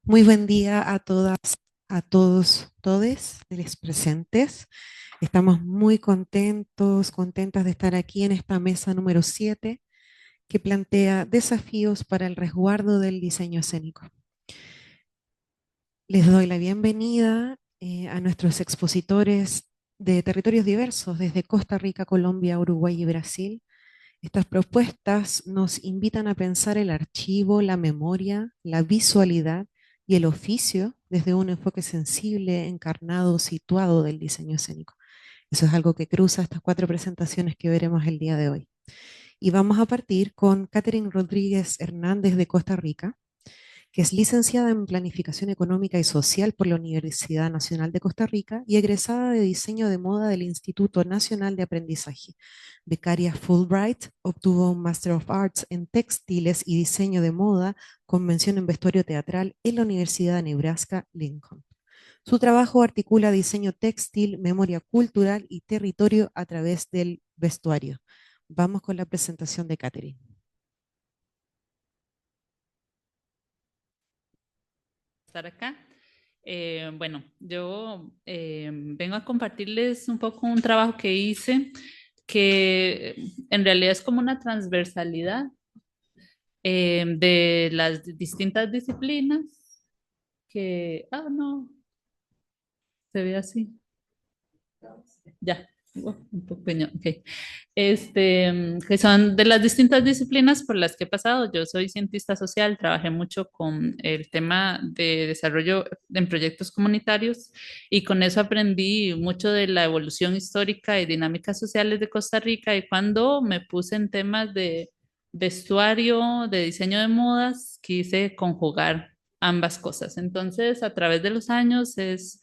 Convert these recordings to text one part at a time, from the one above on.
Muy buen día a todas, a todos, todes de los presentes. Estamos muy contentos, contentas de estar aquí en esta mesa número 7 que plantea desafíos para el resguardo del diseño escénico. Les doy la bienvenida a nuestros expositores de territorios diversos, desde Costa Rica, Colombia, Uruguay y Brasil. Estas propuestas nos invitan a pensar el archivo, la memoria, la visualidad y el oficio desde un enfoque sensible, encarnado, situado del diseño escénico. Eso es algo que cruza estas 4 presentaciones que veremos el día de hoy. Y vamos a partir con Catherine Rodríguez Hernández de Costa Rica, que es licenciada en Planificación Económica y Social por la Universidad Nacional de Costa Rica y egresada de Diseño de Moda del Instituto Nacional de Aprendizaje. Becaria Fulbright, obtuvo un Master of Arts en Textiles y Diseño de Moda con mención en vestuario teatral en la Universidad de Nebraska-Lincoln. Su trabajo articula diseño textil, memoria cultural y territorio a través del vestuario. Vamos con la presentación de Catherine. Estar acá. Bueno, yo vengo a compartirles un poco un trabajo que hice que en realidad es como una transversalidad de las distintas disciplinas no, se ve así. Ya, un poco pequeño, ok. Que son de las distintas disciplinas por las que he pasado. Yo soy cientista social, trabajé mucho con el tema de desarrollo en proyectos comunitarios y con eso aprendí mucho de la evolución histórica y dinámicas sociales de Costa Rica y cuando me puse en temas de vestuario, de diseño de modas, quise conjugar ambas cosas. Entonces, a través de los años es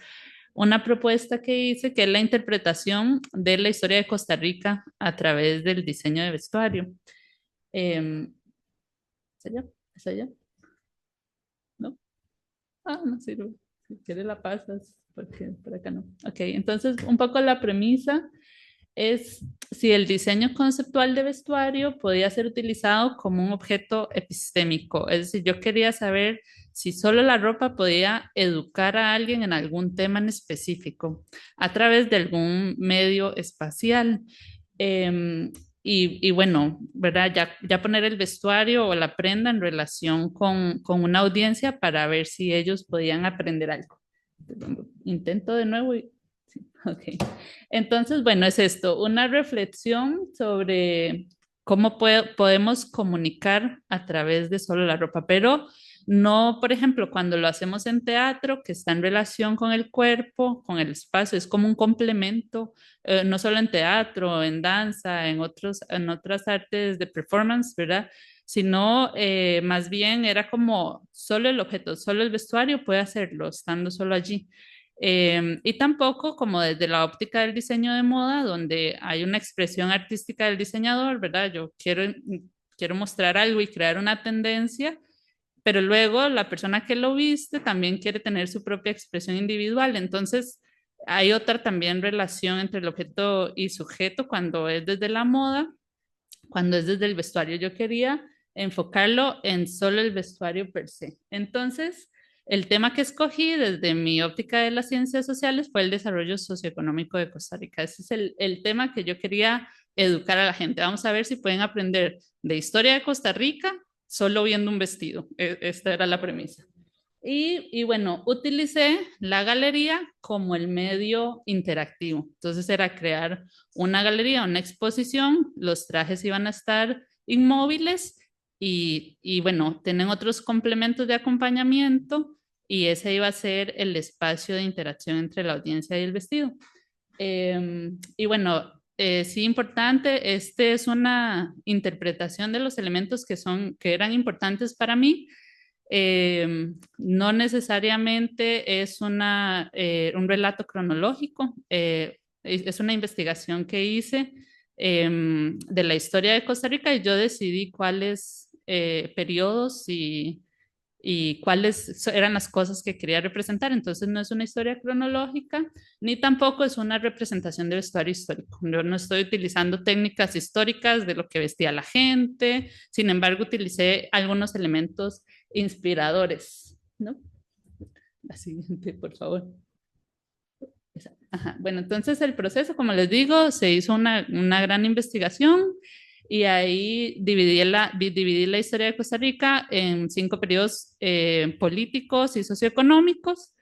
una propuesta que hice, que es la interpretación de la historia de Costa Rica a través del diseño de vestuario. Eh, ¿Es allá? ¿Es allá? ¿No? No sirve. Si quieres la pasas, porque por acá no. Ok, entonces un poco la premisa es si el diseño conceptual de vestuario podía ser utilizado como un objeto epistémico. Es decir, yo quería saber si solo la ropa podía educar a alguien en algún tema en específico a través de algún medio espacial. Eh, y bueno, ¿verdad? Ya poner el vestuario o la prenda en relación con una audiencia para ver si ellos podían aprender algo. Intento de nuevo y sí, ok. Entonces, bueno, es esto, una reflexión sobre cómo podemos comunicar a través de solo la ropa, pero no, por ejemplo, cuando lo hacemos en teatro, que está en relación con el cuerpo, con el espacio, es como un complemento, no solo en teatro, en danza, en otras artes de performance, ¿verdad? Sino más bien era como solo el objeto, solo el vestuario puede hacerlo, estando solo allí. Y tampoco como desde la óptica del diseño de moda, donde hay una expresión artística del diseñador, ¿verdad? Quiero mostrar algo y crear una tendencia, pero luego la persona que lo viste también quiere tener su propia expresión individual. Entonces, hay otra también relación entre el objeto y sujeto cuando es desde la moda, cuando es desde el vestuario. Yo quería enfocarlo en solo el vestuario per se. Entonces, el tema que escogí desde mi óptica de las ciencias sociales fue el desarrollo socioeconómico de Costa Rica. Ese es el tema que yo quería educar a la gente. Vamos a ver si pueden aprender de historia de Costa Rica solo viendo un vestido. Esta era la premisa. Y bueno, utilicé la galería como el medio interactivo. Entonces era crear una galería, una exposición, los trajes iban a estar inmóviles y bueno, tienen otros complementos de acompañamiento y ese iba a ser el espacio de interacción entre la audiencia y el vestido. Y bueno, sí importante, este es una interpretación de los elementos que eran importantes para mí. No necesariamente es un relato cronológico, es una investigación que hice de la historia de Costa Rica y yo decidí cuáles periodos y cuáles eran las cosas que quería representar. Entonces no es una historia cronológica, ni tampoco es una representación de vestuario histórico. Yo no estoy utilizando técnicas históricas de lo que vestía la gente, sin embargo utilicé algunos elementos inspiradores, ¿no? La siguiente, por favor. Ajá. Bueno, entonces el proceso, como les digo, se hizo una gran investigación y ahí dividí la historia de Costa Rica en 5 periodos políticos y socioeconómicos.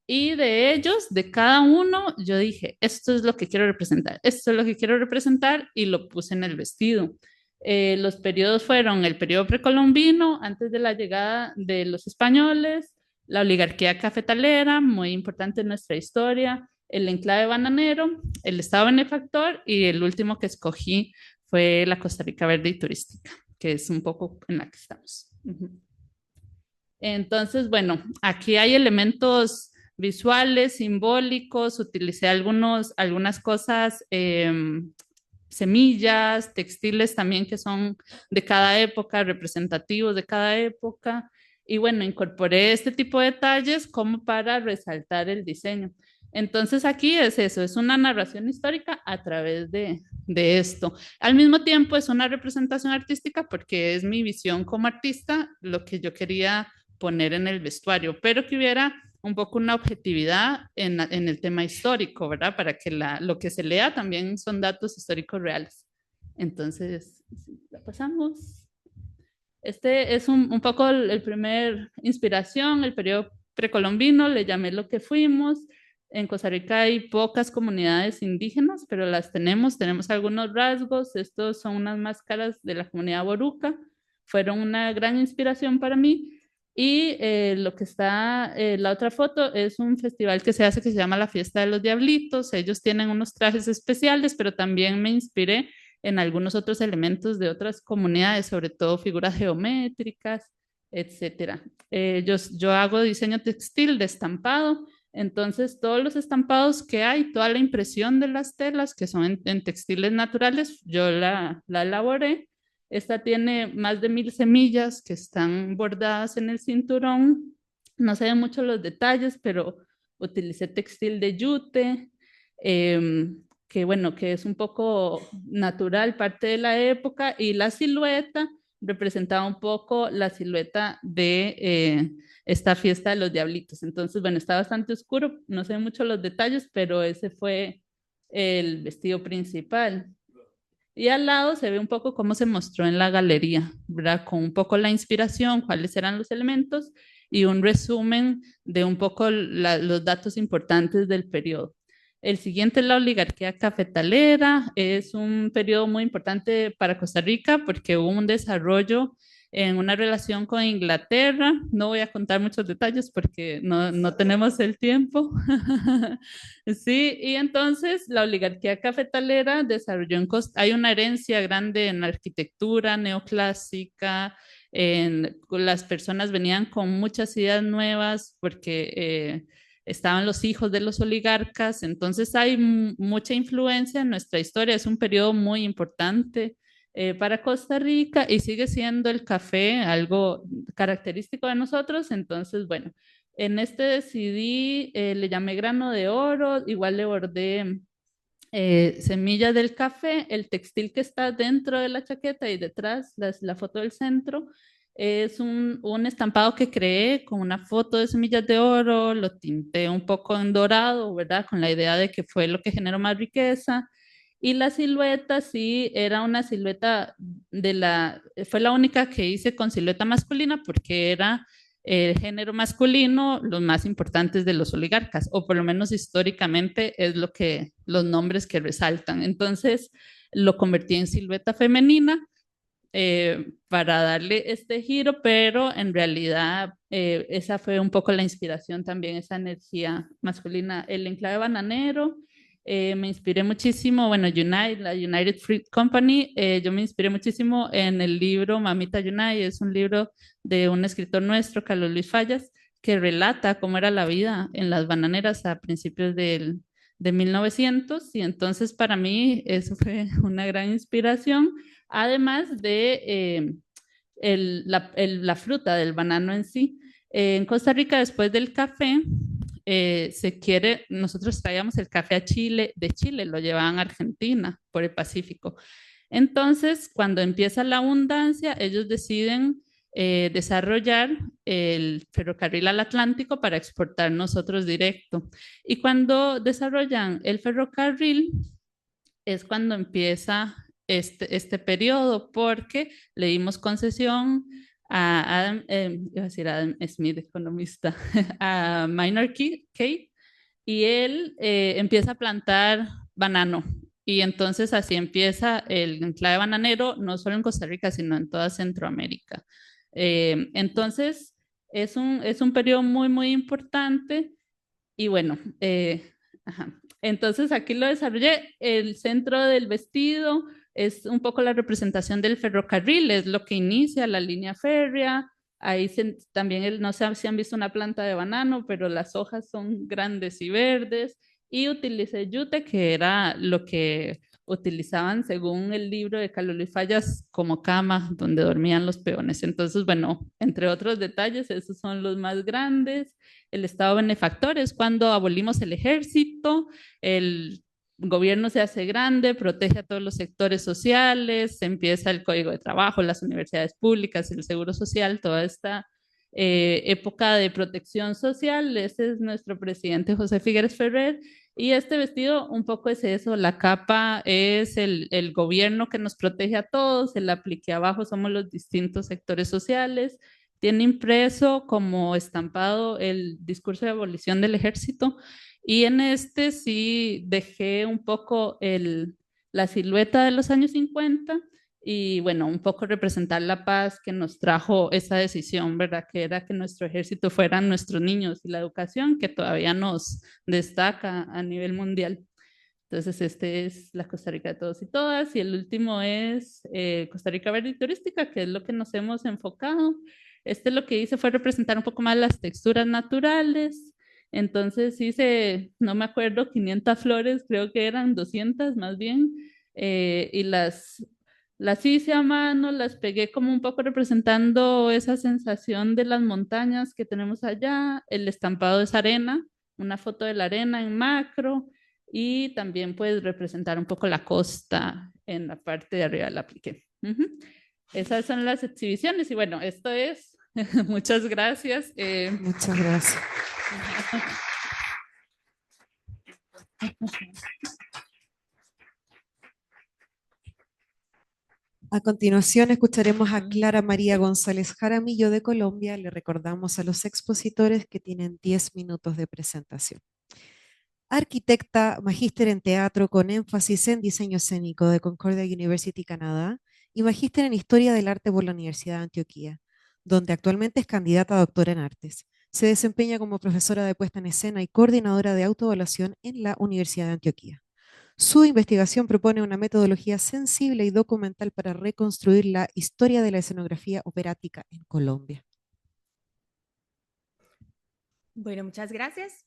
Y de ellos, de cada uno, yo dije, esto es lo que quiero representar, esto es lo que quiero representar y lo puse en el vestido. Los periodos fueron el periodo precolombino, antes de la llegada de los españoles, la oligarquía cafetalera, muy importante en nuestra historia, el enclave bananero, el Estado benefactor y el último que escogí fue la Costa Rica Verde y Turística, que es un poco en la que estamos. Entonces, bueno, aquí hay elementos visuales, simbólicos, utilicé algunas cosas, semillas, textiles también que son de cada época, representativos de cada época. Y bueno, incorporé este tipo de detalles como para resaltar el diseño. Entonces aquí es eso, es una narración histórica a través de esto. Al mismo tiempo es una representación artística porque es mi visión como artista, lo que yo quería poner en el vestuario, pero que hubiera un poco una objetividad en el tema histórico, ¿verdad? Para que lo que se lea también son datos históricos reales. Entonces, la pasamos. Este es un poco el primer inspiración, el periodo precolombino, le llamé lo que fuimos. En Costa Rica hay pocas comunidades indígenas, pero las tenemos algunos rasgos. Estos son unas máscaras de la comunidad boruca, fueron una gran inspiración para mí. Y lo que está, la otra foto es un festival que se hace que se llama la Fiesta de los Diablitos. Ellos tienen unos trajes especiales, pero también me inspiré en algunos otros elementos de otras comunidades, sobre todo figuras geométricas, etcétera. Yo hago diseño textil de estampado, entonces todos los estampados que hay, toda la impresión de las telas que son en textiles naturales, yo la elaboré. Esta tiene más de 1000 semillas que están bordadas en el cinturón. No sé mucho los detalles, pero utilicé textil de yute, que bueno, que es un poco natural, parte de la época, y la silueta representaba un poco la silueta de esta fiesta de los diablitos. Entonces, bueno, está bastante oscuro, no sé mucho los detalles, pero ese fue el vestido principal. Y al lado se ve un poco cómo se mostró en la galería, ¿verdad? Con un poco la inspiración, cuáles eran los elementos y un resumen de un poco los datos importantes del periodo. El siguiente es la oligarquía cafetalera. Es un periodo muy importante para Costa Rica porque hubo un desarrollo en una relación con Inglaterra. No voy a contar muchos detalles porque no tenemos el tiempo. Sí, y entonces la oligarquía cafetalera desarrolló hay una herencia grande en la arquitectura neoclásica, las personas venían con muchas ideas nuevas porque estaban los hijos de los oligarcas, entonces hay mucha influencia en nuestra historia, es un periodo muy importante para Costa Rica y sigue siendo el café algo característico de nosotros, entonces bueno, en este decidí, le llamé grano de oro, igual le bordé semillas del café, el textil que está dentro de la chaqueta y detrás, la foto del centro, es un estampado que creé con una foto de semillas de oro, lo tinté un poco en dorado, ¿verdad? Con la idea de que fue lo que generó más riqueza. Y la silueta sí era una silueta fue la única que hice con silueta masculina porque era el género masculino, los más importantes de los oligarcas, o por lo menos históricamente es lo que los nombres que resaltan. Entonces lo convertí en silueta femenina para darle este giro, pero en realidad esa fue un poco la inspiración también, esa energía masculina. El enclave bananero, me inspiré muchísimo, bueno, la United Fruit Company, yo me inspiré muchísimo en el libro Mamita United, es un libro de un escritor nuestro, Carlos Luis Fallas, que relata cómo era la vida en las bananeras a principios de 1900 y entonces para mí eso fue una gran inspiración, además de la fruta del banano en sí. En Costa Rica, después del café, nosotros traíamos el café a Chile, de Chile, lo llevaban a Argentina por el Pacífico. Entonces, cuando empieza la abundancia, ellos deciden desarrollar el ferrocarril al Atlántico para exportar nosotros directo. Y cuando desarrollan el ferrocarril es cuando empieza este periodo, porque le dimos concesión a Adam, iba a decir Adam Smith, economista, a Maynard Keynes, y él empieza a plantar banano. Y entonces así empieza el enclave bananero, no solo en Costa Rica, sino en toda Centroamérica. Entonces, es un periodo muy, muy importante. Y bueno, ajá. Entonces aquí lo desarrollé. El centro del vestido es un poco la representación del ferrocarril, es lo que inicia la línea férrea. Ahí también no sé si han visto una planta de banano, pero las hojas son grandes y verdes. Y utilicé yute, que era lo que utilizaban según el libro de Carlos Luis Fallas como cama donde dormían los peones. Entonces, bueno, entre otros detalles, esos son los más grandes. El Estado benefactor es cuando abolimos el ejército, el gobierno se hace grande, protege a todos los sectores sociales, empieza el Código de Trabajo, las universidades públicas, el Seguro Social, toda esta época de protección social. Ese es nuestro presidente José Figueres Ferrer. Y este vestido un poco es eso, la capa es el gobierno que nos protege a todos, el aplique abajo somos los distintos sectores sociales, tiene impreso como estampado el discurso de abolición del ejército, y en este sí dejé un poco la silueta de los años 50 y bueno, un poco representar la paz que nos trajo esa decisión, ¿verdad? Que era que nuestro ejército fueran nuestros niños y la educación que todavía nos destaca a nivel mundial. Entonces, este es la Costa Rica de todos y todas. Y el último es Costa Rica Verde y Turística, que es lo que nos hemos enfocado. Este lo que hice fue representar un poco más las texturas naturales. Entonces hice, no me acuerdo, 500 flores, creo que eran 200 más bien, y las hice a mano, las pegué como un poco representando esa sensación de las montañas que tenemos allá. El estampado es arena, una foto de la arena en macro, y también puedes representar un poco la costa en la parte de arriba del aplique. Esas son las exhibiciones y bueno, esto es. Muchas gracias. Muchas gracias. A continuación escucharemos a Clara María González Jaramillo de Colombia. Le recordamos a los expositores que tienen 10 minutos de presentación. Arquitecta, magíster en teatro con énfasis en diseño escénico de Concordia University, Canadá, y magíster en historia del arte por la Universidad de Antioquia, donde actualmente es candidata a doctora en artes. Se desempeña como profesora de puesta en escena y coordinadora de autoevaluación en la Universidad de Antioquia. Su investigación propone una metodología sensible y documental para reconstruir la historia de la escenografía operática en Colombia. Bueno, muchas gracias.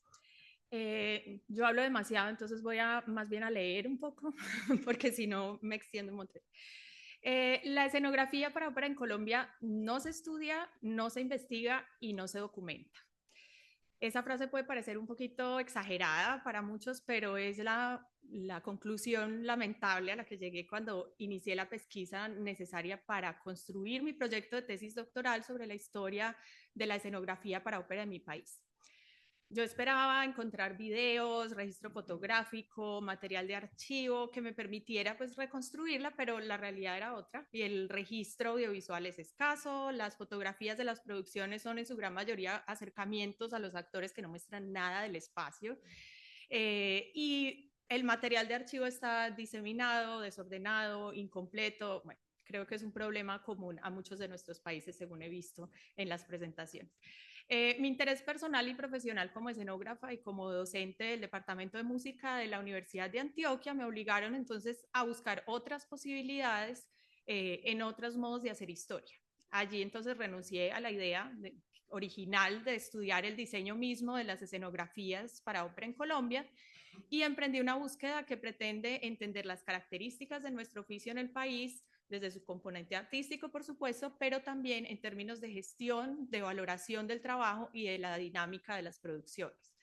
Yo hablo demasiado, entonces voy a más bien a leer un poco, porque si no me extiendo un montón. La escenografía para ópera en Colombia no se estudia, no se investiga y no se documenta. Esa frase puede parecer un poquito exagerada para muchos, pero es la conclusión lamentable a la que llegué cuando inicié la pesquisa necesaria para construir mi proyecto de tesis doctoral sobre la historia de la escenografía para ópera en mi país. Yo esperaba encontrar videos, registro fotográfico, material de archivo que me permitiera pues reconstruirla, pero la realidad era otra y el registro audiovisual es escaso, las fotografías de las producciones son en su gran mayoría acercamientos a los actores que no muestran nada del espacio, y el material de archivo está diseminado, desordenado, incompleto. Bueno, creo que es un problema común a muchos de nuestros países, según he visto en las presentaciones. Mi interés personal y profesional como escenógrafa y como docente del Departamento de Música de la Universidad de Antioquia me obligaron entonces a buscar otras posibilidades en otros modos de hacer historia. Allí entonces renuncié a la idea original de estudiar el diseño mismo de las escenografías para ópera en Colombia y emprendí una búsqueda que pretende entender las características de nuestro oficio en el país, desde su componente artístico, por supuesto, pero también en términos de gestión, de valoración del trabajo y de la dinámica de las producciones.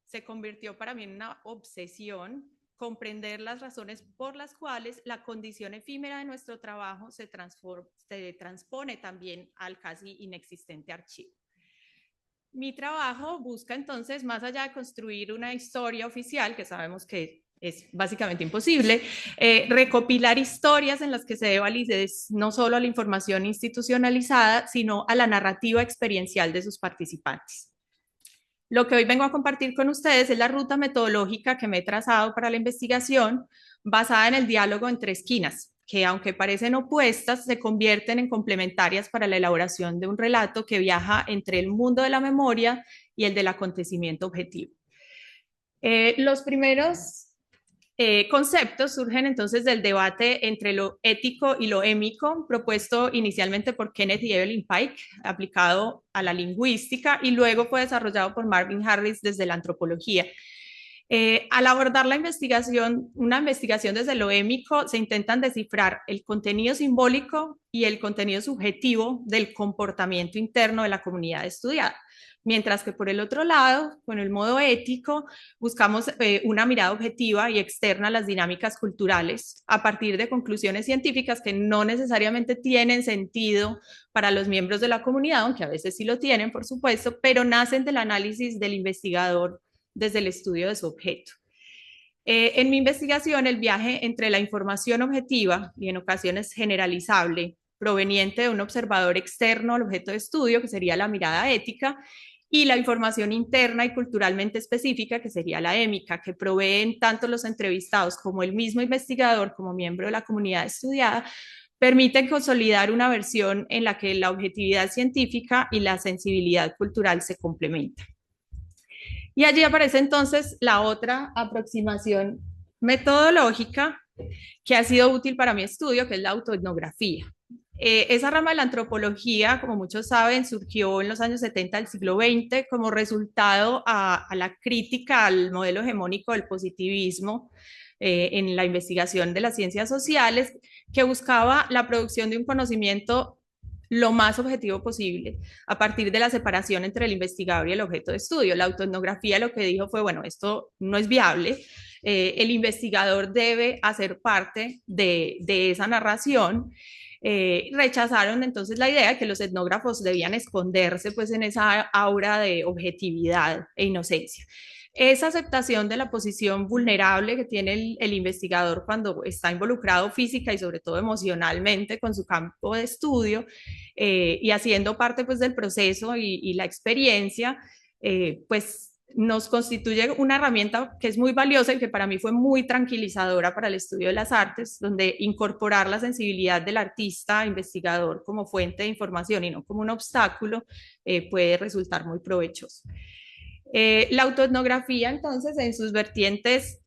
Se convirtió para mí en una obsesión comprender las razones por las cuales la condición efímera de nuestro trabajo se transpone también al casi inexistente archivo. Mi trabajo busca entonces, más allá de construir una historia oficial, que sabemos que es básicamente imposible, recopilar historias en las que se dé validez no solo a la información institucionalizada, sino a la narrativa experiencial de sus participantes. Lo que hoy vengo a compartir con ustedes es la ruta metodológica que me he trazado para la investigación, basada en el diálogo entre esquinas, que aunque parecen opuestas, se convierten en complementarias para la elaboración de un relato que viaja entre el mundo de la memoria y el del acontecimiento objetivo. Los primeros conceptos surgen entonces del debate entre lo ético y lo émico, propuesto inicialmente por Kenneth y Evelyn Pike, aplicado a la lingüística, y luego fue desarrollado por Marvin Harris desde la antropología. Al abordar la investigación, una investigación desde lo émico, se intentan descifrar el contenido simbólico y el contenido subjetivo del comportamiento interno de la comunidad estudiada. Mientras que por el otro lado, con el modo ético, buscamos una mirada objetiva y externa a las dinámicas culturales a partir de conclusiones científicas que no necesariamente tienen sentido para los miembros de la comunidad, aunque a veces sí lo tienen, por supuesto, pero nacen del análisis del investigador desde el estudio de su objeto. En mi investigación, el viaje entre la información objetiva y en ocasiones generalizable, proveniente de un observador externo al objeto de estudio, que sería la mirada ética, y la información interna y culturalmente específica, que sería la émica, que proveen tanto los entrevistados como el mismo investigador como miembro de la comunidad estudiada, permiten consolidar una versión en la que la objetividad científica y la sensibilidad cultural se complementan. Y allí aparece entonces la otra aproximación metodológica que ha sido útil para mi estudio, que es la autoetnografía. Esa rama de la antropología, como muchos saben, surgió en los años 70 del siglo XX como resultado a la crítica al modelo hegemónico del positivismo en la investigación de las ciencias sociales, que buscaba la producción de un conocimiento lo más objetivo posible a partir de la separación entre el investigador y el objeto de estudio. La autoetnografía lo que dijo fue, bueno, esto no es viable, el investigador debe hacer parte de esa narración. Rechazaron entonces la idea de que los etnógrafos debían esconderse pues en esa aura de objetividad e inocencia. Esa aceptación de la posición vulnerable que tiene el investigador cuando está involucrado física y sobre todo emocionalmente con su campo de estudio y haciendo parte pues del proceso y la experiencia, pues nos constituye una herramienta que es muy valiosa y que para mí fue muy tranquilizadora para el estudio de las artes, donde incorporar la sensibilidad del artista, investigador, como fuente de información y no como un obstáculo, puede resultar muy provechoso. La autoetnografía, entonces, en sus vertientes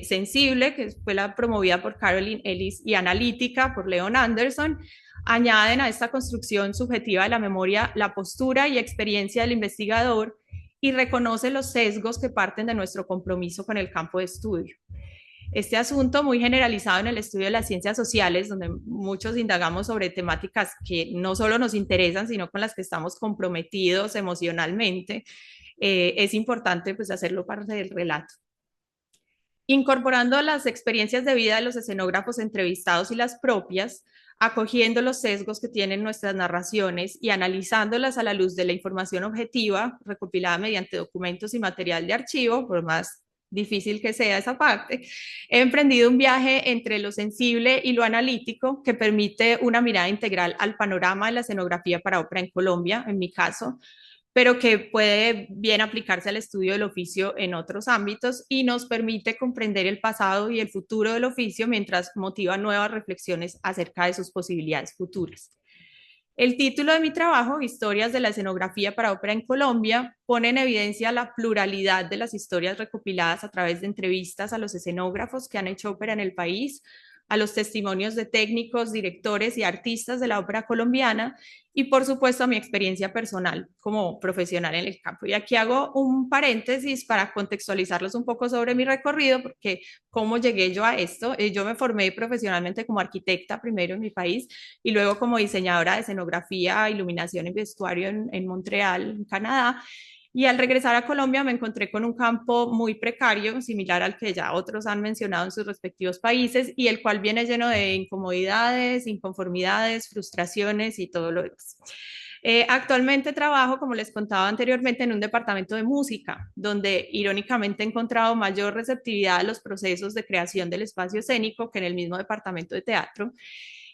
sensible, que fue la promovida por Caroline Ellis, y analítica por Leon Anderson, añaden a esta construcción subjetiva de la memoria la postura y experiencia del investigador y reconoce los sesgos que parten de nuestro compromiso con el campo de estudio. Este asunto, muy generalizado en el estudio de las ciencias sociales, donde muchos indagamos sobre temáticas que no solo nos interesan, sino con las que estamos comprometidos emocionalmente, es importante pues, hacerlo parte del relato. Incorporando las experiencias de vida de los escenógrafos entrevistados y las propias, acogiendo los sesgos que tienen nuestras narraciones y analizándolas a la luz de la información objetiva recopilada mediante documentos y material de archivo, por más difícil que sea esa parte, he emprendido un viaje entre lo sensible y lo analítico que permite una mirada integral al panorama de la escenografía para ópera en Colombia, en mi caso, pero que puede bien aplicarse al estudio del oficio en otros ámbitos y nos permite comprender el pasado y el futuro del oficio mientras motiva nuevas reflexiones acerca de sus posibilidades futuras. El título de mi trabajo, Historias de la escenografía para ópera en Colombia, pone en evidencia la pluralidad de las historias recopiladas a través de entrevistas a los escenógrafos que han hecho ópera en el país, a los testimonios de técnicos, directores y artistas de la ópera colombiana y por supuesto a mi experiencia personal como profesional en el campo. Y aquí hago un paréntesis para contextualizarlos un poco sobre mi recorrido, porque cómo llegué yo a esto. Yo me formé profesionalmente como arquitecta primero en mi país y luego como diseñadora de escenografía, iluminación y vestuario en Montreal, en Canadá. Y al regresar a Colombia me encontré con un campo muy precario, similar al que ya otros han mencionado en sus respectivos países, y el cual viene lleno de incomodidades, inconformidades, frustraciones y todo lo demás. Actualmente trabajo, como les contaba anteriormente, en un departamento de música, donde irónicamente he encontrado mayor receptividad a los procesos de creación del espacio escénico que en el mismo departamento de teatro.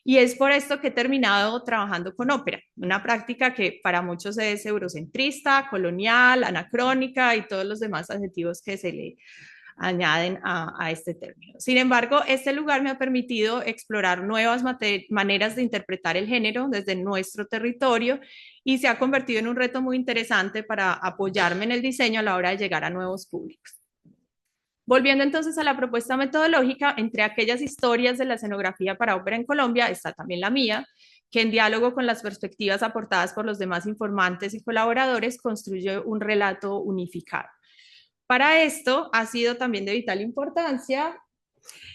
Y es por esto que he terminado trabajando con ópera, una práctica que para muchos es eurocentrista, colonial, anacrónica y todos los demás adjetivos que se le añaden a este término. Sin embargo, este lugar me ha permitido explorar nuevas maneras de interpretar el género desde nuestro territorio y se ha convertido en un reto muy interesante para apoyarme en el diseño a la hora de llegar a nuevos públicos. Volviendo entonces a la propuesta metodológica, entre aquellas historias de la escenografía para ópera en Colombia está también la mía, que en diálogo con las perspectivas aportadas por los demás informantes y colaboradores construye un relato unificado. Para esto ha sido también de vital importancia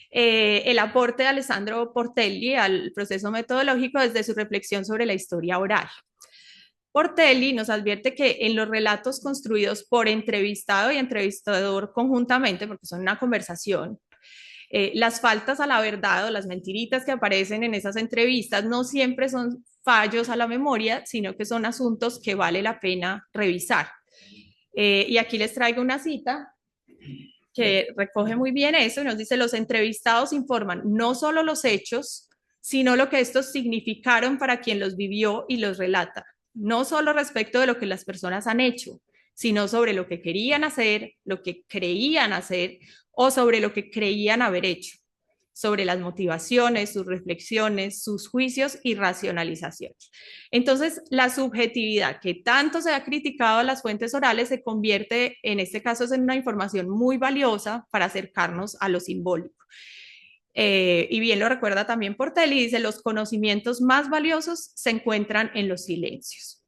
el aporte de Alessandro Portelli al proceso metodológico desde su reflexión sobre la historia oral. Portelli nos advierte que en los relatos construidos por entrevistado y entrevistador conjuntamente, porque son una conversación, las faltas a la verdad o las mentiritas que aparecen en esas entrevistas no siempre son fallos a la memoria, sino que son asuntos que vale la pena revisar. Y aquí les traigo una cita que recoge muy bien eso y nos dice: los entrevistados informan no solo los hechos, sino lo que estos significaron para quien los vivió y los relata. No solo respecto de lo que las personas han hecho, sino sobre lo que querían hacer, lo que creían hacer o sobre lo que creían haber hecho, sobre las motivaciones, sus reflexiones, sus juicios y racionalizaciones. Entonces, la subjetividad que tanto se ha criticado a las fuentes orales se convierte, en este caso, en una información muy valiosa para acercarnos a lo simbólico. Y bien lo recuerda también Portelli, dice: los conocimientos más valiosos se encuentran en los silencios.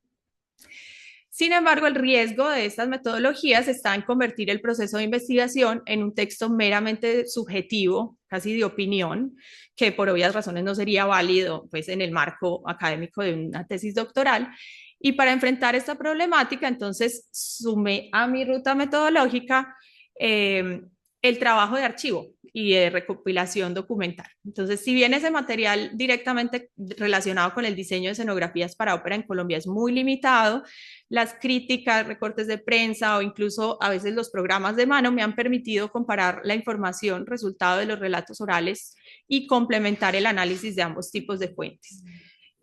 Sin embargo, el riesgo de estas metodologías está en convertir el proceso de investigación en un texto meramente subjetivo, casi de opinión, que por obvias razones no sería válido pues, en el marco académico de una tesis doctoral. Y para enfrentar esta problemática, entonces sumé a mi ruta metodológica el trabajo de archivo y de recopilación documental. Entonces, si bien ese material directamente relacionado con el diseño de escenografías para ópera en Colombia es muy limitado, las críticas, recortes de prensa o incluso a veces los programas de mano me han permitido comparar la información resultado de los relatos orales y complementar el análisis de ambos tipos de fuentes.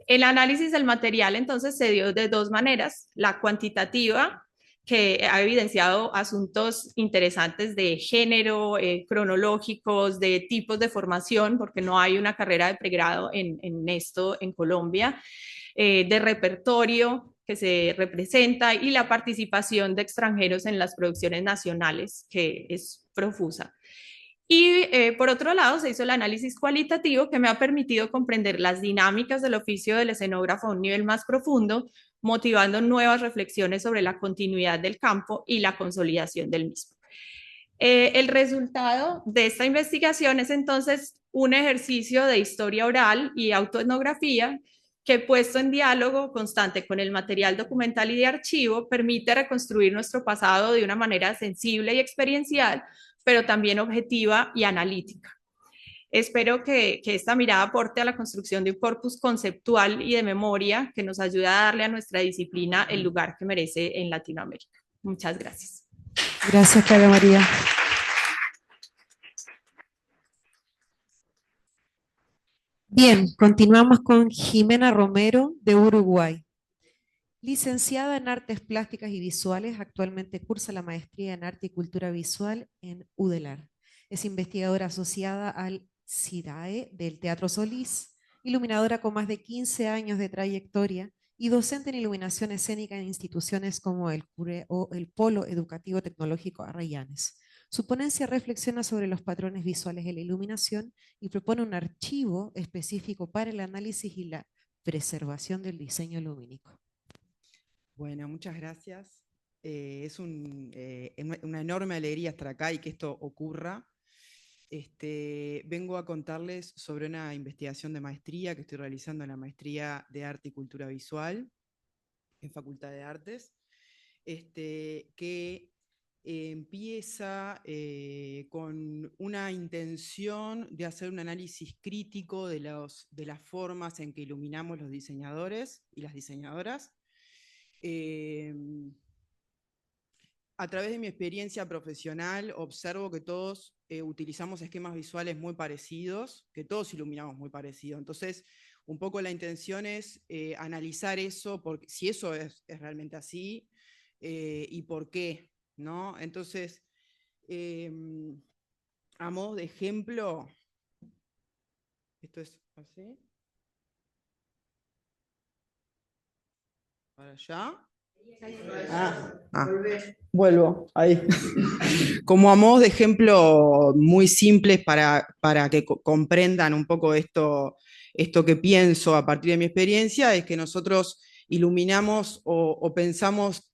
El análisis del material entonces se dio de dos maneras: la cuantitativa, que ha evidenciado asuntos interesantes de género, cronológicos, de tipos de formación, porque no hay una carrera de pregrado en esto en Colombia, de repertorio que se representa y la participación de extranjeros en las producciones nacionales, que es profusa. Y por otro lado, se hizo el análisis cualitativo, que me ha permitido comprender las dinámicas del oficio del escenógrafo a un nivel más profundo, motivando nuevas reflexiones sobre la continuidad del campo y la consolidación del mismo. El resultado de esta investigación es entonces un ejercicio de historia oral y autoetnografía que, puesto en diálogo constante con el material documental y de archivo, permite reconstruir nuestro pasado de una manera sensible y experiencial, pero también objetiva y analítica. Espero que esta mirada aporte a la construcción de un corpus conceptual y de memoria que nos ayude a darle a nuestra disciplina el lugar que merece en Latinoamérica. Muchas gracias. Gracias, Clara María. Bien, continuamos con Jimena Romero de Uruguay. Licenciada en Artes Plásticas y Visuales, actualmente cursa la maestría en Arte y Cultura Visual en UDELAR. Es investigadora asociada al CIDAE del Teatro Solís, iluminadora con más de 15 años de trayectoria y docente en iluminación escénica en instituciones como el CURE o el Polo Educativo Tecnológico Arrayanes. Su ponencia reflexiona sobre los patrones visuales de la iluminación y propone un archivo específico para el análisis y la preservación del diseño lumínico. Bueno, muchas gracias. Es una enorme alegría estar acá y que esto ocurra. Vengo a contarles sobre una investigación de maestría que estoy realizando en la Maestría de Arte y Cultura Visual en Facultad de Artes. que empieza con una intención de hacer un análisis crítico de las formas en que iluminamos los diseñadores y las diseñadoras. A través de mi experiencia profesional, observo que todos utilizamos esquemas visuales muy parecidos, que todos iluminamos muy parecido. Entonces, un poco la intención es analizar eso, porque, si eso es realmente así, y por qué, ¿no? Entonces, a modo de ejemplo, esto es así. Para allá. Vuelvo, ahí. Como a modo de ejemplo muy simples para que comprendan un poco esto que pienso a partir de mi experiencia, es que nosotros iluminamos o pensamos,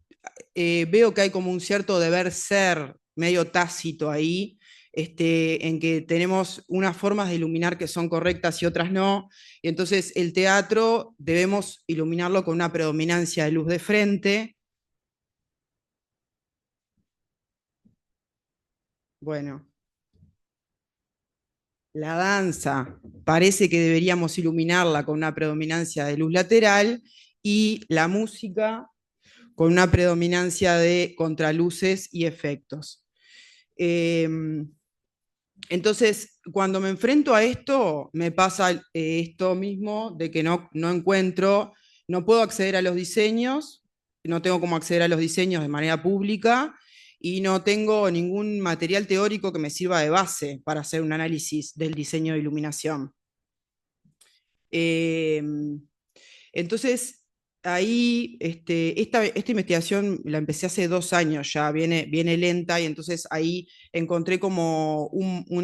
veo que hay como un cierto deber ser medio tácito ahí, en que tenemos unas formas de iluminar que son correctas y otras no, y entonces el teatro debemos iluminarlo con una predominancia de luz de frente. Bueno, la danza parece que deberíamos iluminarla con una predominancia de luz lateral y la música con una predominancia de contraluces y efectos. Entonces, cuando me enfrento a esto, me pasa esto mismo de que no encuentro, no puedo acceder a los diseños, no tengo cómo acceder a los diseños de manera pública y no tengo ningún material teórico que me sirva de base para hacer un análisis del diseño de iluminación. Entonces, ahí, esta investigación la empecé hace 2 años ya, viene lenta, y entonces ahí encontré como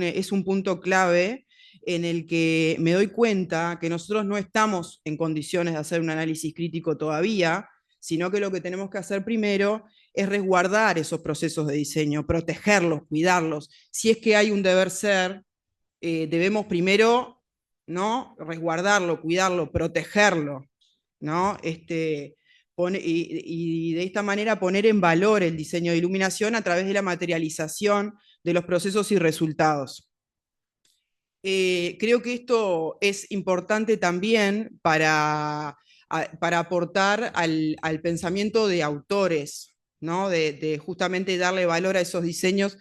es un punto clave en el que me doy cuenta que nosotros no estamos en condiciones de hacer un análisis crítico todavía, sino que lo que tenemos que hacer primero es resguardar esos procesos de diseño, protegerlos, cuidarlos. Si es que hay un deber ser, debemos primero, ¿no?, resguardarlo, cuidarlo, protegerlo, ¿no? Y de esta manera poner en valor el diseño de iluminación a través de la materialización de los procesos y resultados. Creo que esto es importante también para aportar al pensamiento de autores, ¿no? De justamente darle valor a esos diseños.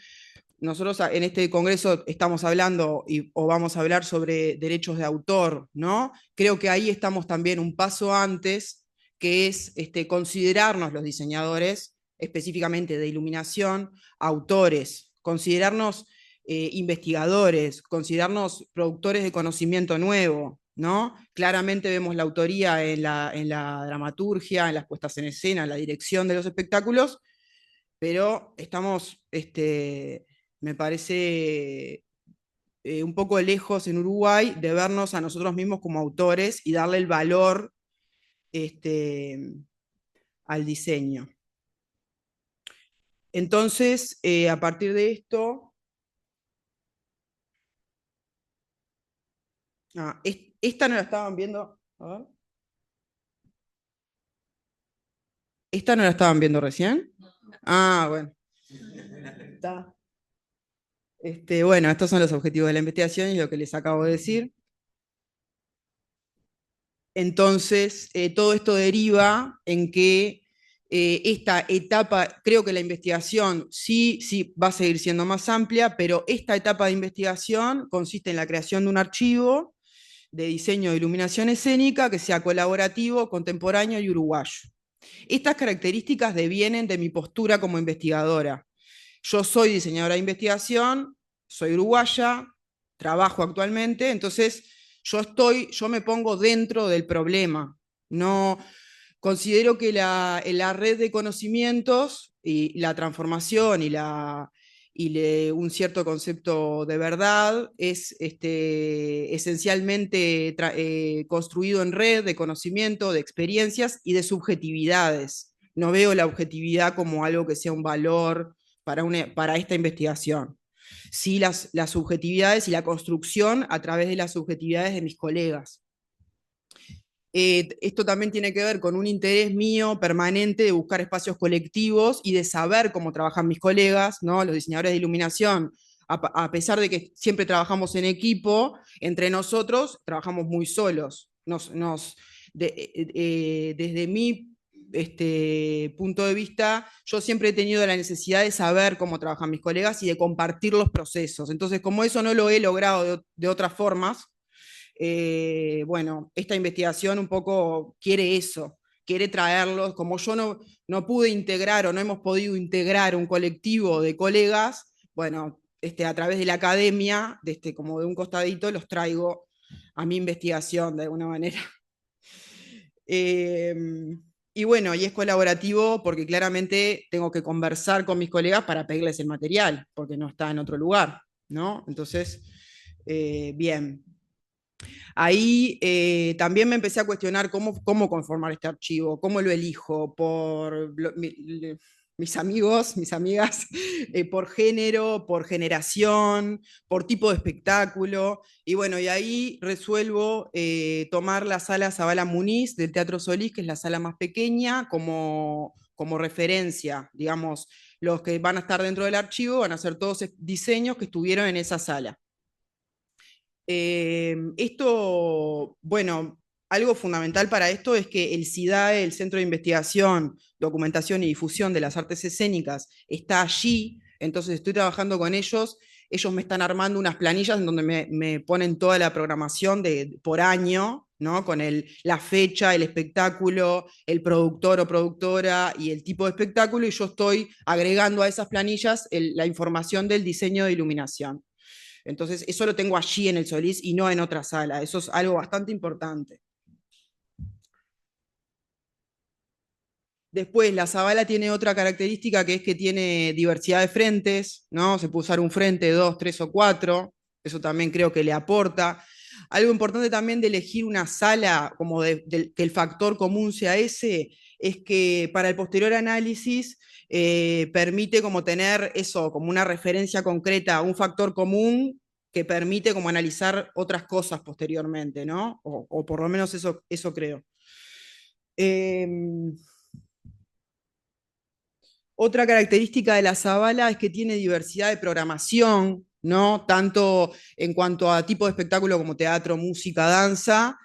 Nosotros en este congreso estamos hablando o vamos a hablar sobre derechos de autor, ¿no? Creo que ahí estamos también un paso antes, que es considerarnos los diseñadores, específicamente de iluminación, autores, considerarnos investigadores, considerarnos productores de conocimiento nuevo, ¿no? Claramente vemos la autoría en la dramaturgia, en las puestas en escena, en la dirección de los espectáculos, pero estamos, me parece, un poco lejos en Uruguay de vernos a nosotros mismos como autores y darle el valor al diseño. Entonces, a partir de esto, esta no la estaban viendo, a ver. ¿Esta no la estaban viendo recién? Ah, bueno. Está. Bueno, estos son los objetivos de la investigación y lo que les acabo de decir. Entonces, todo esto deriva en que esta etapa, creo que la investigación sí va a seguir siendo más amplia, pero esta etapa de investigación consiste en la creación de un archivo de diseño de iluminación escénica que sea colaborativo, contemporáneo y uruguayo. Estas características devienen de mi postura como investigadora. Yo soy diseñadora de investigación, soy uruguaya, trabajo actualmente, entonces yo me pongo dentro del problema. No considero que la red de conocimientos y la transformación y un cierto concepto de verdad es esencialmente construido en red de conocimiento, de experiencias y de subjetividades. No veo la objetividad como algo que sea un valor para esta investigación. Sí, las subjetividades y la construcción a través de las subjetividades de mis colegas. Esto también tiene que ver con un interés mío permanente de buscar espacios colectivos y de saber cómo trabajan mis colegas, ¿no? Los diseñadores de iluminación, a pesar de que siempre trabajamos en equipo, entre nosotros trabajamos muy solos. Desde mi punto de vista, yo siempre he tenido la necesidad de saber cómo trabajan mis colegas y de compartir los procesos. Entonces, como eso no lo he logrado de otras formas, bueno, esta investigación un poco quiere eso, quiere traerlos, como yo no pude integrar o no hemos podido integrar un colectivo de colegas, bueno, a través de la academia, como de un costadito, los traigo a mi investigación de alguna manera. Y bueno, y es colaborativo porque claramente tengo que conversar con mis colegas para pedirles el material, porque no está en otro lugar, ¿no? Entonces, bien. Ahí también me empecé a cuestionar cómo conformar este archivo, cómo lo elijo, por mis amigos, mis amigas, por género, por generación, por tipo de espectáculo. Y bueno, y ahí resuelvo tomar la sala Zabala Muniz del Teatro Solís, que es la sala más pequeña, como referencia. Digamos, los que van a estar dentro del archivo van a ser todos diseños que estuvieron en esa sala. Esto, bueno, algo fundamental para esto es que el CIDAE, el Centro de Investigación, Documentación y Difusión de las Artes Escénicas, está allí, entonces estoy trabajando con ellos. Ellos me están armando unas planillas en donde me ponen toda la programación por año, ¿no? Con la fecha, el espectáculo, el productor o productora y el tipo de espectáculo, y yo estoy agregando a esas planillas la información del diseño de iluminación. Entonces, eso lo tengo allí en el Solís y no en otra sala. Eso es algo bastante importante. Después, la Zabala tiene otra característica, que es que tiene diversidad de frentes, ¿no? Se puede usar un frente, 2, 3 o 4. Eso también creo que le aporta. Algo importante también de elegir una sala, como que el factor común sea ese, es que para el posterior análisis permite como tener eso, como una referencia concreta, un factor común que permite como analizar otras cosas posteriormente, ¿no? O por lo menos eso creo. Otra característica de la Zabala es que tiene diversidad de programación, ¿no? Tanto en cuanto a tipo de espectáculo como teatro, música, danza,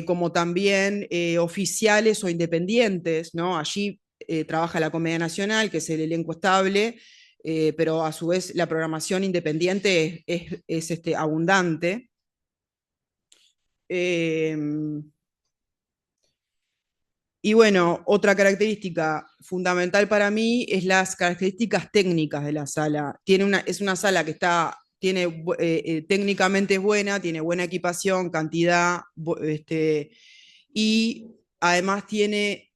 como también oficiales o independientes, ¿no? Allí trabaja la Comedia Nacional, que es el elenco estable, pero a su vez la programación independiente es abundante. Y bueno, otra característica fundamental para mí es las características técnicas de la sala. Es una sala que técnicamente es buena, tiene buena equipación, cantidad, y además tiene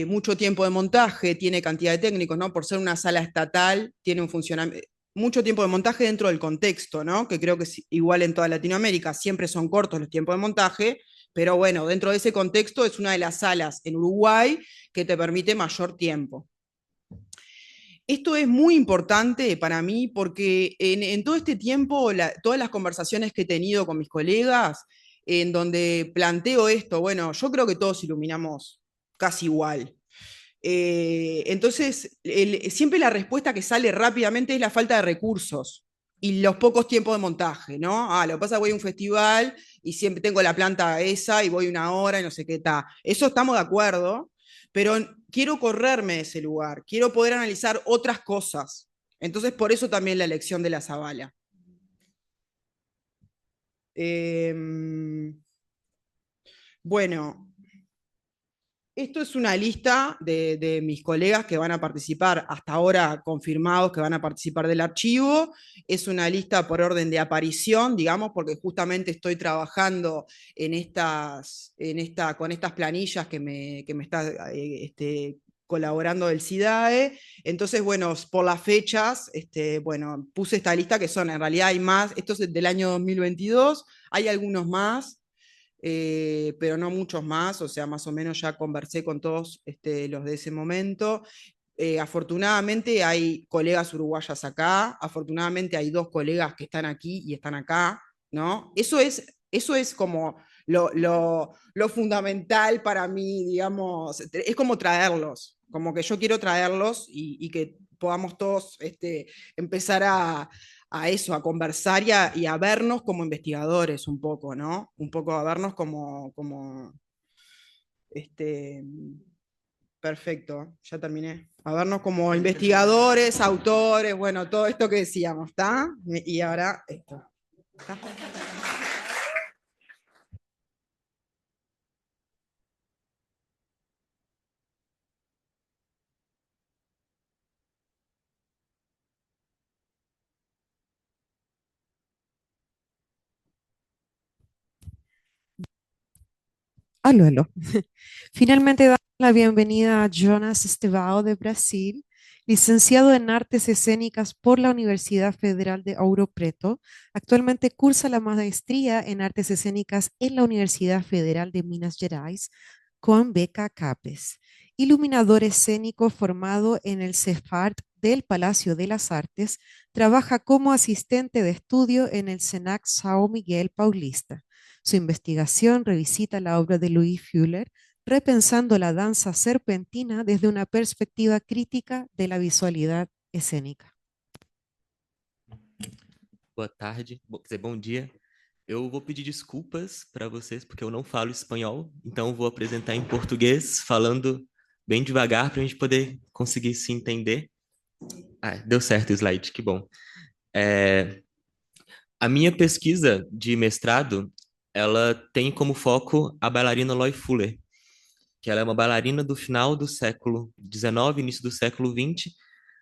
mucho tiempo de montaje, tiene cantidad de técnicos, ¿no? Por ser una sala estatal, tiene un funcionamiento, mucho tiempo de montaje dentro del contexto, ¿no? Que creo que es igual en toda Latinoamérica, siempre son cortos los tiempos de montaje, pero bueno, dentro de ese contexto es una de las salas en Uruguay que te permite mayor tiempo. Esto es muy importante para mí porque en todo este tiempo, todas las conversaciones que he tenido con mis colegas, en donde planteo esto, bueno, yo creo que todos iluminamos casi igual. Entonces, siempre la respuesta que sale rápidamente es la falta de recursos y los pocos tiempos de montaje, ¿no? Lo que pasa es que voy a un festival y siempre tengo la planta esa y voy una hora y no sé qué tal. Eso estamos de acuerdo, pero quiero correrme de ese lugar, quiero poder analizar otras cosas. Entonces, por eso también la elección de la Zabala. Bueno, esto es una lista de mis colegas que van a participar, hasta ahora confirmados que van a participar del archivo. Es una lista por orden de aparición, digamos, porque justamente estoy trabajando con estas planillas que me está colaborando del CIDAE. Entonces, bueno, por las fechas, bueno, puse esta lista que son, en realidad hay más, esto es del año 2022, hay algunos más. Pero no muchos más, o sea, más o menos ya conversé con todos los de ese momento. Afortunadamente hay colegas uruguayas acá, afortunadamente hay 2 colegas que están aquí y están acá, ¿no? Eso es como lo fundamental para mí, digamos, es como traerlos, como que yo quiero traerlos y que podamos todos empezar a eso, a conversar y a vernos como investigadores un poco, ¿no? Un poco a vernos como perfecto, ya terminé. A vernos como investigadores, autores, bueno, todo esto que decíamos, ¿está? Y ahora esto. ¿Está? Aló, aló. Finalmente damos la bienvenida a Jonas Estevao de Brasil, licenciado en Artes Escénicas por la Universidad Federal de Ouro Preto. Actualmente cursa la maestría en Artes Escénicas en la Universidad Federal de Minas Gerais con beca CAPES. Iluminador escénico formado en el CEFART del Palacio de las Artes, trabaja como asistente de estudio en el SENAC São Miguel Paulista. Su investigación revisita la obra de Louis Fuller, repensando la danza serpentina desde una perspectiva crítica de la visualidad escénica. Boa tarde, quer dizer, bom dia. Eu vou pedir desculpas para vocês porque eu não falo espanhol, então vou apresentar em português, falando bem devagar para a gente poder conseguir se entender. Ah, deu certo o slide, que bom. A minha pesquisa de mestrado, ela tem como foco a bailarina Loie Fuller, que ela é uma bailarina do final do século XIX, início do século XX,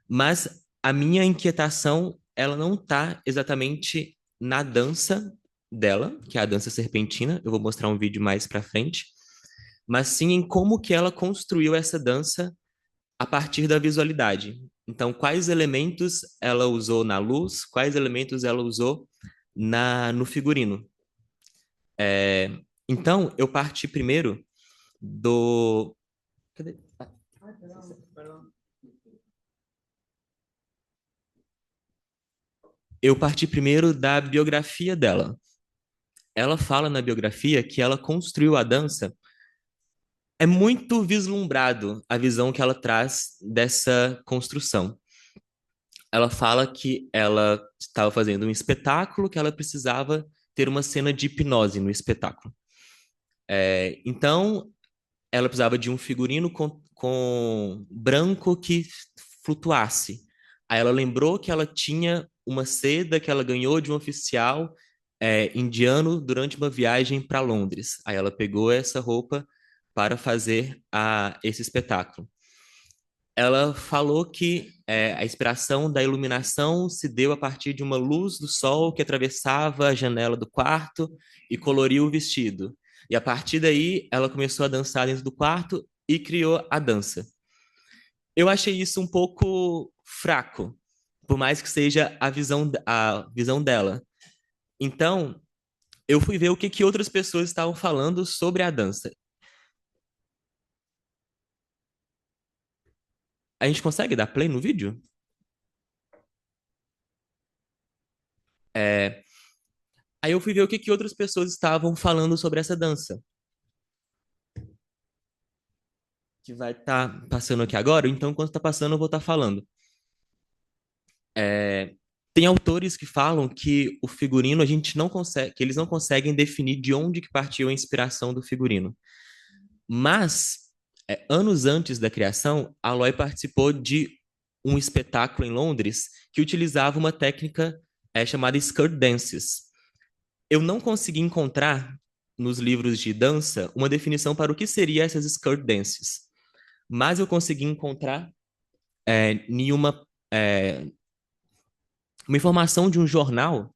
mas a minha inquietação, ela não está exatamente na dança dela, que é a dança serpentina, eu vou mostrar um vídeo mais para frente, mas sim em como que ela construiu essa dança a partir da visualidade. Então, quais elementos ela usou na luz, quais elementos ela usou no figurino. Então, eu parti primeiro do... Cadê? Eu parti primeiro da biografia dela. Ela fala na biografia que ela construiu a dança. É muito vislumbrado a visão que ela traz dessa construção. Ela fala que ela estava fazendo um espetáculo, que ela precisava ter uma cena de hipnose no espetáculo. Então, ela precisava de um figurino com branco que flutuasse. Aí ela lembrou que ela tinha uma seda que ela ganhou de um oficial indiano durante uma viagem para Londres. Aí ela pegou essa roupa para fazer esse espetáculo. Ela falou que a inspiração da iluminação se deu a partir de uma luz do sol que atravessava a janela do quarto e coloriu o vestido. E a partir daí, ela começou a dançar dentro do quarto e criou a dança. Eu achei isso um pouco fraco, por mais que seja a visão dela. Então, eu fui ver o que outras pessoas estavam falando sobre a dança. A gente consegue dar play no vídeo? Aí eu fui ver o que outras pessoas estavam falando sobre essa dança. Que vai estar passando aqui agora, então enquanto está passando eu vou estar falando. Tem autores que falam que o figurino a gente não consegue, que eles não conseguem definir de onde que partiu a inspiração do figurino. Mas, anos antes da criação, a Loy participou de um espetáculo em Londres que utilizava uma técnica chamada skirt dances. Eu não consegui encontrar nos livros de dança uma definição para o que seria essas skirt dances, mas eu consegui encontrar uma informação de um jornal,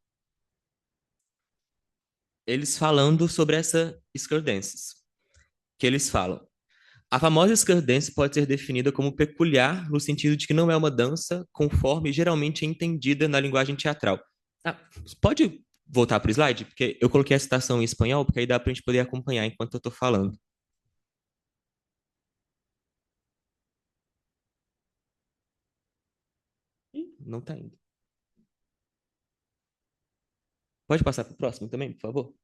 eles falando sobre essa skirt dances, que eles falam: a famosa skirt dance pode ser definida como peculiar no sentido de que não é uma dança conforme geralmente é entendida na linguagem teatral. Pode voltar para o slide? Porque eu coloquei a citação em espanhol, porque aí dá para a gente poder acompanhar enquanto eu estou falando. Não está indo. Pode passar para o próximo também, por favor?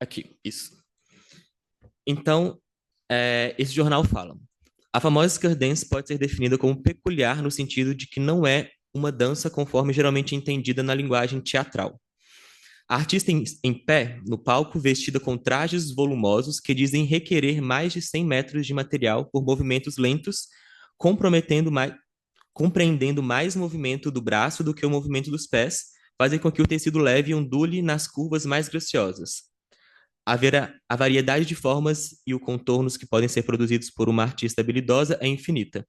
Aqui, isso. Então, esse jornal fala: a famosa skirt dance pode ser definida como peculiar no sentido de que não é uma dança conforme geralmente entendida na linguagem teatral. A artista em pé, no palco, vestida com trajes volumosos que requerer mais de 100 metros de material por movimentos lentos, compreendendo mais o movimento do braço do que o movimento dos pés, fazem com que o tecido leve ondule nas curvas mais graciosas. A variedade de formas e os contornos que podem ser produzidos por uma artista habilidosa é infinita.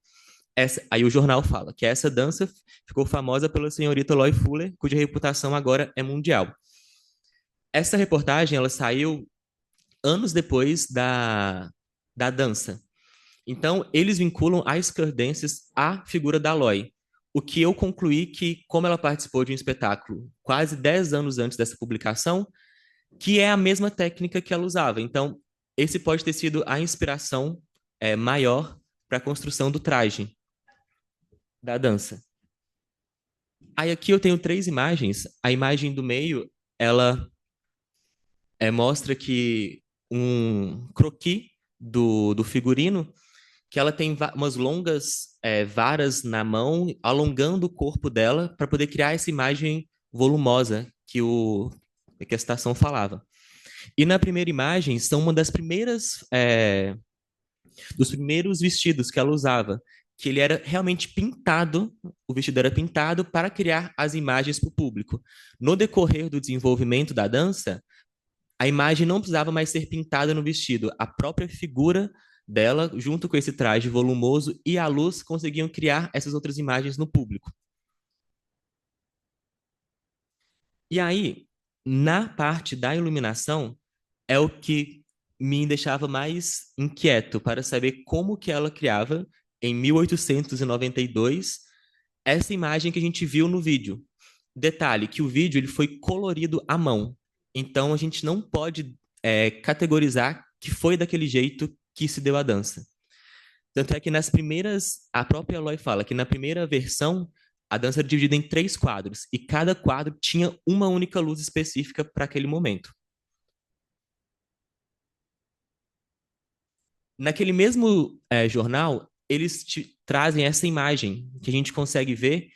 Aí o jornal fala que essa dança ficou famosa pela senhorita Loy Fuller, cuja reputação agora é mundial. Essa reportagem ela saiu anos depois da dança. Então, eles vinculam a skirt dances à figura da Loy. O que eu concluí que, como ela participou de um espetáculo quase 10 anos antes dessa publicação, que é a mesma técnica que ela usava. Então, esse pode ter sido a inspiração maior para a construção do traje da dança. Aí aqui eu tenho 3 imagens. A imagem do meio, ela mostra que um croquis do figurino, que ela tem umas longas varas na mão, alongando o corpo dela para poder criar essa imagem volumosa que a estação falava. E na primeira imagem são uma das primeiras dos primeiros vestidos que ela usava, que ele era realmente pintado, o vestido era pintado para criar as imagens para o público. No decorrer do desenvolvimento da dança, a imagem não precisava mais ser pintada no vestido, a própria figura dela, junto com esse traje volumoso e a luz, conseguiam criar essas outras imagens no público. E aí, na parte da iluminação, é o que me deixava mais inquieto para saber como que ela criava, em 1892, essa imagem que a gente viu no vídeo. Detalhe, que o vídeo ele foi colorido à mão. Então, a gente não pode categorizar que foi daquele jeito que se deu a dança. Tanto é que a própria Eloy fala que na primeira versão, a dança era dividida em 3 quadros, e cada quadro tinha uma única luz específica para aquele momento. Naquele mesmo jornal, eles trazem essa imagem, que a gente consegue ver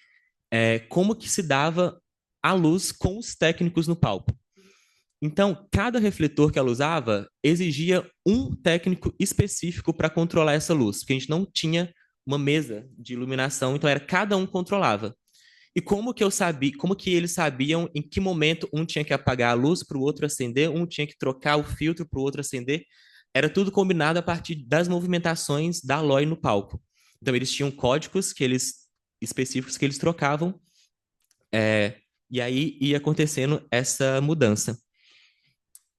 como que se dava a luz com os técnicos no palco. Então, cada refletor que ela usava exigia um técnico específico para controlar essa luz, porque a gente não tinha uma mesa de iluminação, então era cada um controlava. E como que eles sabiam em que momento um tinha que apagar a luz para o outro acender, um tinha que trocar o filtro para o outro acender? Era tudo combinado a partir das movimentações da Loy no palco. Então, eles tinham códigos específicos que eles trocavam, e aí ia acontecendo essa mudança.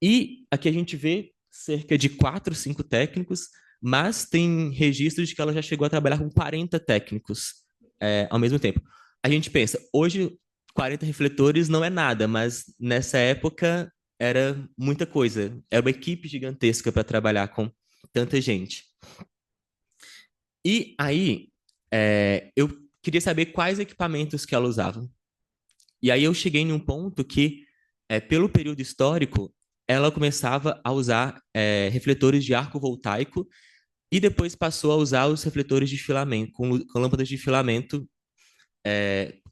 E aqui a gente vê cerca de 4, 5 técnicos, mas tem registros de que ela já chegou a trabalhar com 40 técnicos ao mesmo tempo. A gente pensa, hoje 40 refletores não é nada, mas nessa época era muita coisa. Era uma equipe gigantesca para trabalhar com tanta gente. E aí, eu queria saber quais equipamentos que ela usava. E aí eu cheguei em um ponto que, pelo período histórico, ela começava a usar refletores de arco voltaico e depois passou a usar os refletores de filamento, com lâmpadas de filamento,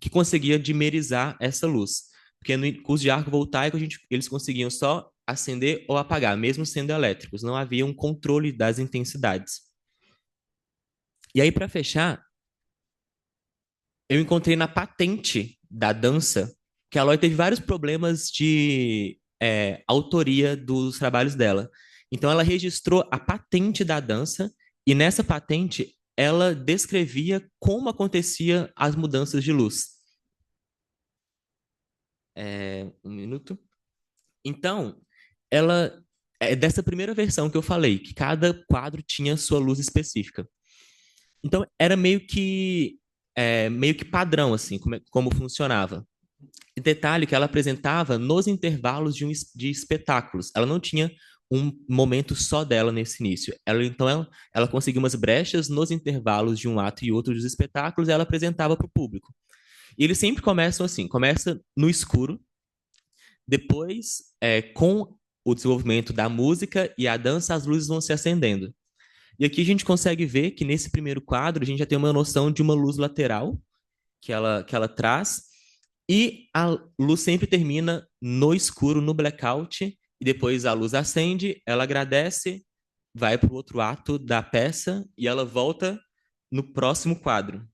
que conseguia dimerizar essa luz. Porque no curso de arco voltaico, eles conseguiam só acender ou apagar, mesmo sendo elétricos. Não havia um controle das intensidades. E aí, para fechar, eu encontrei na patente da dança que a Loy teve vários problemas de autoria dos trabalhos dela. Então, ela registrou a patente da dança e nessa patente ela descrevia como acontecia as mudanças de luz. Um minuto. Então, ela é dessa primeira versão que eu falei, que cada quadro tinha sua luz específica. Então, era meio que padrão, assim, como funcionava. E detalhe que ela apresentava nos intervalos de espetáculos. Ela não tinha um momento só dela nesse início. Ela conseguia umas brechas nos intervalos de um ato e outro dos espetáculos e ela apresentava para o público. E eles sempre começam assim, começa no escuro, depois com o desenvolvimento da música e a dança, as luzes vão se acendendo. E aqui a gente consegue ver que nesse primeiro quadro a gente já tem uma noção de uma luz lateral que ela traz, e a luz sempre termina no escuro, no blackout, e depois a luz acende, ela agradece, vai para o outro ato da peça e ela volta no próximo quadro,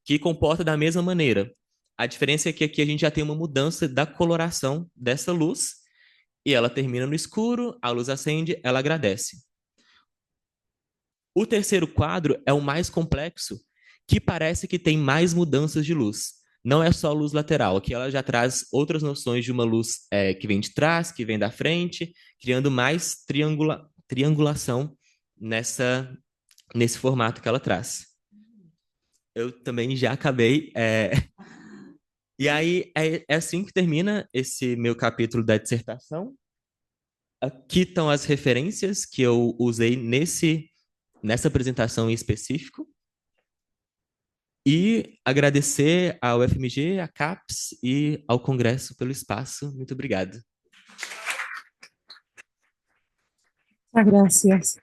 que comporta da mesma maneira. A diferença é que aqui a gente já tem uma mudança da coloração dessa luz, e ela termina no escuro, a luz acende, ela agradece. O terceiro quadro é o mais complexo, que parece que tem mais mudanças de luz. Não é só luz lateral, aqui ela já traz outras noções de uma luz que vem de trás, que vem da frente, criando mais triangulação nesse formato que ela traz. Eu também já acabei. E aí é assim que termina esse meu capítulo da dissertação. Aqui estão as referências que eu usei nessa apresentação em específico. E agradecer ao FMG, à CAPES e ao Congresso pelo espaço. Muito obrigado. Muchas gracias.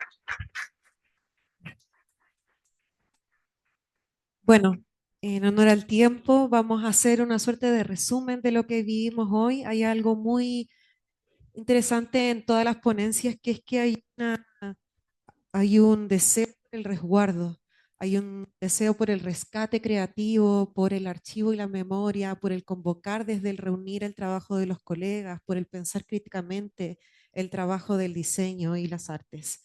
Bueno, en honor al tiempo, vamos a hacer una suerte de resumen de lo que vimos hoy. Hay algo muy interesante en todas las ponencias, que es que hay un deseo por el resguardo, hay un deseo por el rescate creativo, por el archivo y la memoria, por el convocar desde el reunir el trabajo de los colegas, por el pensar críticamente el trabajo del diseño y las artes.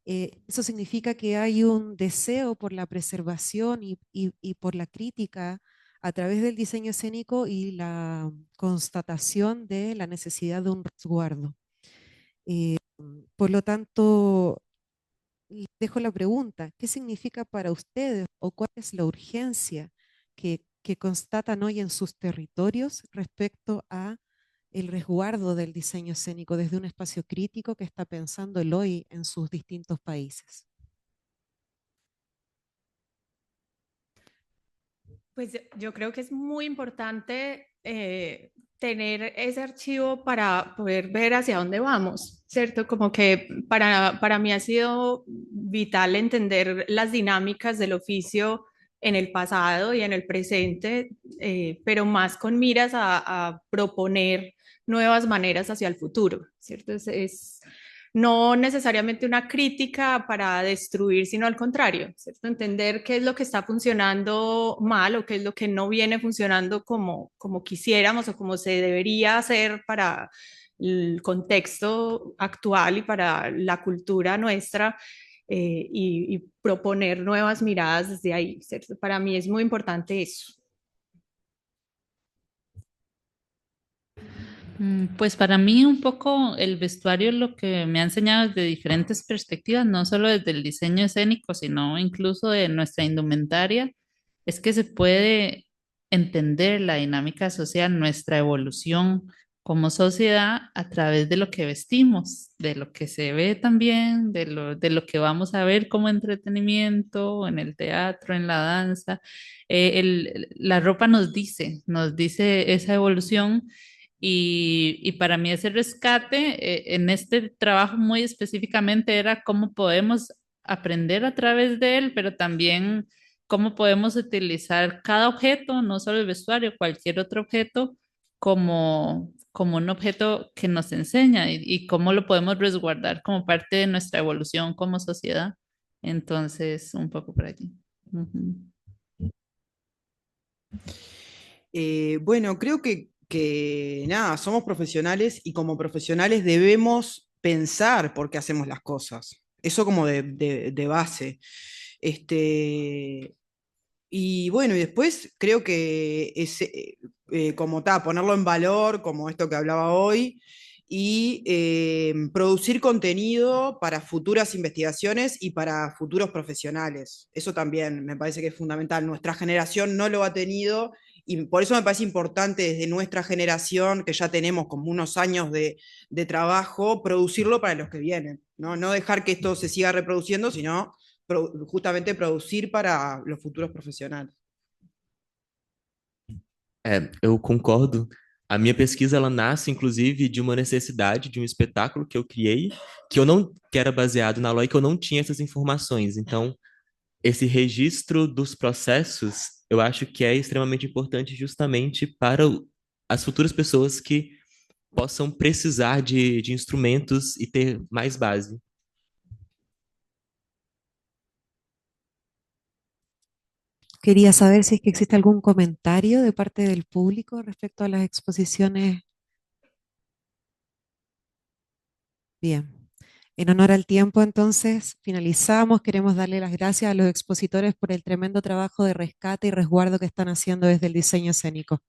Eso significa que hay un deseo por la preservación y por la crítica a través del diseño escénico y la constatación de la necesidad de un resguardo. Por lo tanto, les dejo la pregunta: ¿qué significa para ustedes o cuál es la urgencia que constatan hoy en sus territorios respecto a el resguardo del diseño escénico desde un espacio crítico que está pensando el hoy en sus distintos países? Pues yo creo que es muy importante tener ese archivo para poder ver hacia dónde vamos, ¿cierto? Como que para mí ha sido vital entender las dinámicas del oficio en el pasado y en el presente, pero más con miras a proponer nuevas maneras hacia el futuro, ¿cierto? Es no necesariamente una crítica para destruir, sino al contrario, ¿cierto? Entender qué es lo que está funcionando mal o qué es lo que no viene funcionando como quisiéramos o como se debería hacer para el contexto actual y para la cultura nuestra, y proponer nuevas miradas desde ahí, ¿cierto? Para mí es muy importante eso. Pues para mí un poco el vestuario lo que me ha enseñado desde diferentes perspectivas, no solo desde el diseño escénico, sino incluso de nuestra indumentaria, es que se puede entender la dinámica social, nuestra evolución como sociedad a través de lo que vestimos, de lo que se ve también, de lo que vamos a ver como entretenimiento en el teatro, en la danza. La ropa nos dice esa evolución. Y para mí ese rescate en este trabajo muy específicamente era cómo podemos aprender a través de él, pero también cómo podemos utilizar cada objeto, no solo el vestuario, cualquier otro objeto, como un objeto que nos enseña y cómo lo podemos resguardar como parte de nuestra evolución como sociedad. Entonces, un poco por allí. Ujú. Bueno, creo que nada, somos profesionales y como profesionales debemos pensar por qué hacemos las cosas. Eso como de base. Y bueno, y después creo que es como ponerlo en valor, como esto que hablaba hoy, y producir contenido para futuras investigaciones y para futuros profesionales. Eso también me parece que es fundamental. Nuestra generación no lo ha tenido y por eso me parece importante desde nuestra generación, que ya tenemos como unos años de trabajo, producirlo para los que vienen, ¿no? No dejar que esto se siga reproduciendo, sino justamente producir para los futuros profesionales. Eu concordo. A minha pesquisa ela nasce, inclusive, de uma necessidade de um espetáculo que eu criei, que era baseado na lei, que eu não tinha essas informações. Então, esse registro dos processos, eu acho que é extremamente importante justamente para as futuras pessoas que possam precisar de instrumentos e ter mais base. Quería saber si es que existe algún comentario de parte del público respecto a las exposiciones. Bien. En honor al tiempo, entonces, finalizamos. Queremos darle las gracias a los expositores por el tremendo trabajo de rescate y resguardo que están haciendo desde el diseño escénico.